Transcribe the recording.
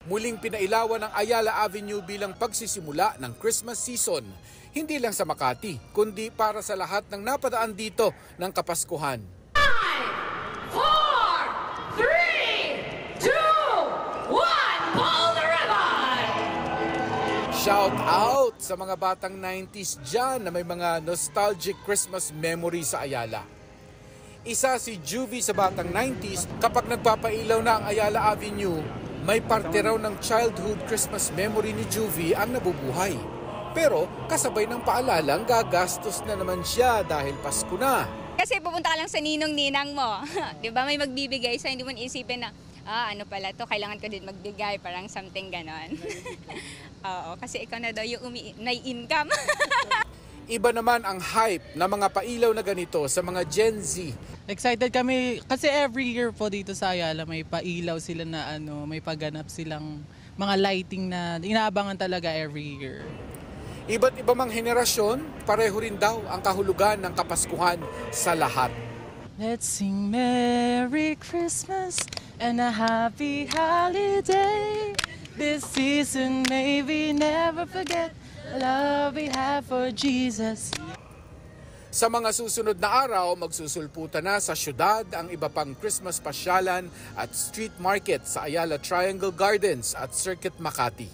Muling pinailawan ang Ayala Avenue bilang pagsisimula ng Christmas season. Hindi lang sa Makati, kundi para sa lahat ng napadaan dito ng Kapaskuhan. 5, 4, 3, 2, 1, pull the ribbon! Shout out sa mga batang 90s dyan na may mga nostalgic Christmas memory sa Ayala. Isa si Juvie sa batang 90s, kapag nagpapailaw na ang Ayala Avenue, may parte raw ng childhood Christmas memory ni Juvie ang nabubuhay. Pero kasabay ng paalalang gagastos na naman siya dahil Pasko na. Kasi pupunta ka lang sa ninong-ninang mo. Di ba, may magbibigay sa hindi mo isipin na, ano pala to, kailangan ko din magbigay, parang something ganon. Oo, kasi ikaw na daw yung may-income. Iba naman ang hype na mga pailaw na ganito sa mga Gen Z. Excited kami kasi every year po dito sa Ayala may pailaw sila na may pagganap silang mga lighting na inaabangan talaga every year. Iba't iba mang henerasyon, pareho rin daw ang kahulugan ng Kapaskuhan sa lahat. Let's sing Merry Christmas and a Happy Holiday. This season may we never forget the love we have for Jesus. Sa mga susunod na araw, magsusulputan na sa syudad ang iba pang Christmas pasyalan at street market sa Ayala Triangle Gardens at Circuit Makati.